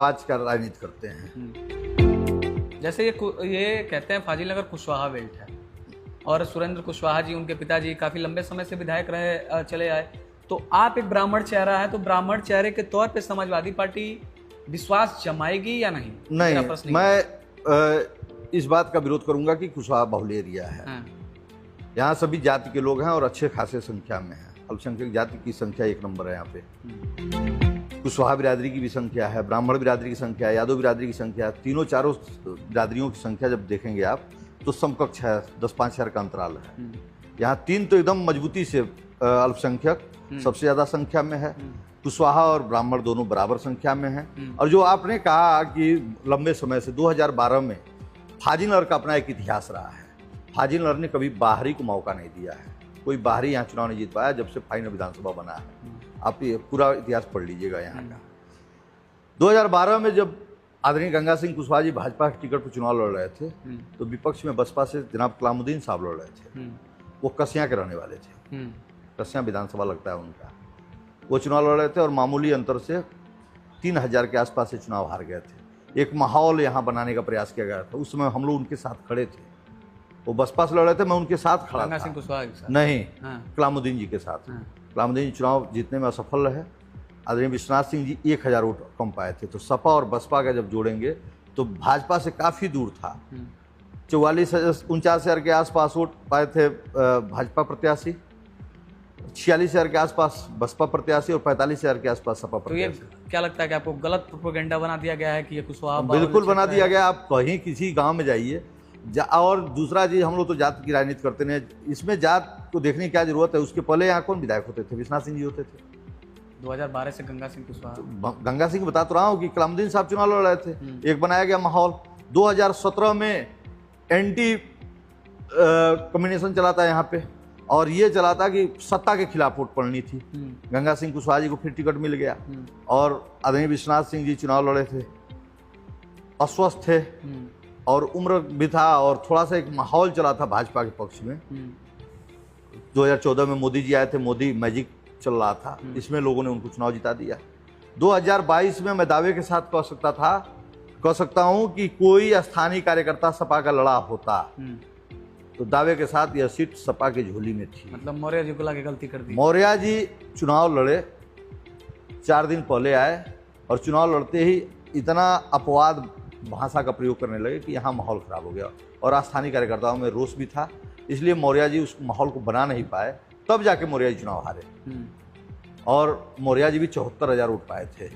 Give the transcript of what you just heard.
आज का राजनीति करते हैं। जैसे ये कहते हैं फाजिलनगर कुशवाहा बेल्ट है और सुरेंद्र कुशवाहा जी, उनके पिताजी काफी लंबे समय से विधायक रहे चले आए, तो आप एक ब्राह्मण चेहरा है, तो ब्राह्मण चेहरे के तौर पे समाजवादी पार्टी विश्वास जमाएगी या नहीं? नहीं, मैं इस बात का विरोध करूंगा कि कुशवाहा बहुल एरिया है। हाँ। यहाँ सभी जाति के लोग हैं और अच्छे खासे संख्या में हैं। अल्पसंख्यक जाति की संख्या 1 नंबर है यहाँ पे। कुशवाहा बिरादरी की भी संख्या है, ब्राह्मण बिरादरी की संख्या है, यादव बिरादरी की संख्या है। तीनों चारों बिरादरियों की संख्या जब देखेंगे आप तो समकक्ष है, 10-5 हज़ार का अंतराल है। यहाँ 3 तो एकदम मजबूती से अल्पसंख्यक सबसे ज्यादा संख्या में है, कुशवाहा और ब्राह्मण दोनों बराबर संख्या में हैं। और जो आपने कहा कि लंबे समय से 2012 में फाजिलनगर का अपना एक इतिहास रहा है। फाजिलनगर ने कभी बाहरी को मौका नहीं दिया है, कोई बाहरी यहाँ चुनाव नहीं जीत पाया जब से फाइनल विधानसभा बना है। आप ये पूरा इतिहास पढ़ लीजिएगा यहाँ का। 2012 में जब आदरणीय गंगा सिंह कुशवाहा जी भाजपा के टिकट पर चुनाव लड़ रहे थे तो विपक्ष में बसपा से जनाब कलामुद्दीन साहब लड़ रहे थे। वो कसिया के रहने वाले थे, कसिया विधानसभा लगता है उनका। वो चुनाव लड़ रहे थे और मामूली अंतर से 3000 के आसपास से चुनाव हार गए थे। एक माहौल यहाँ बनाने का प्रयास किया गया था, उस समय हम लोग उनके साथ खड़े थे। वो बसपा से लड़ रहे थे, मैं उनके साथ खड़ा था। नहीं, कलामुद्दीन जी के साथ। कलामुद्दीन जी चुनाव जीतने में असफल रहे। आदरणीय विश्वनाथ सिंह जी 1000 वोट कम पाए थे। तो सपा और बसपा का जब जोड़ेंगे तो भाजपा से काफ़ी दूर था। 49-49 हज़ार के आसपास वोट पाए थे भाजपा प्रत्याशी, 46 हज़ार के आसपास बसपा प्रत्याशी और 45 हज़ार के आसपास सपा प्रत्याशी। तो ये क्या लगता है कि आपको गलत प्रोपेगेंडा बना दिया गया है कि ये कुशवाहा? बिल्कुल बना दिया गया। आप कहीं किसी गांव में जाइए और दूसरा चीज, हम लोग तो जात की राजनीति करते नहीं, इसमें जात को देखने की क्या जरूरत है? उसके पहले यहाँ कौन विधायक होते थे? विश्वनाथ सिंह जी होते थे। 2012 से गंगा सिंह कुशवाहा। गंगा सिंह बता तो रहा हूँ कि कलामुद्दीन साहब चुनाव लड़ रहे थे। एक बनाया गया माहौल। 2017 में एंटी कम्युनिकेशन चला था यहाँ पे, और ये चला था कि सत्ता के खिलाफ वोट पड़नी थी। गंगा सिंह कुशवाहा जी को फिर टिकट मिल गया और आदरणीय विश्वनाथ सिंह जी चुनाव लड़े थे, अस्वस्थ थे और उम्र भी था और थोड़ा सा एक माहौल चला था भाजपा के पक्ष में। 2014 में मोदी जी आए थे, मोदी मैजिक चल रहा था, इसमें लोगों ने उनको चुनाव जिता दिया। 2022 में मैं दावे के साथ कह सकता हूं कि कोई स्थानीय कार्यकर्ता सपा का लड़ा होता तो दावे के साथ यह सीट सपा के झोली में थी। मतलब मौर्य जी को लाके गलती कर दी। मौर्य जी चुनाव लड़े, 4 दिन पहले आए और चुनाव लड़ते ही इतना अपवाद भाषा का प्रयोग करने लगे कि यहाँ माहौल खराब हो गया और स्थानीय कार्यकर्ताओं में रोष भी था। इसलिए मौर्य जी उस माहौल को बना नहीं पाए, तब जाके मौर्य जी चुनाव हारे। और मौर्य जी भी 74,000 वोट पाए थे।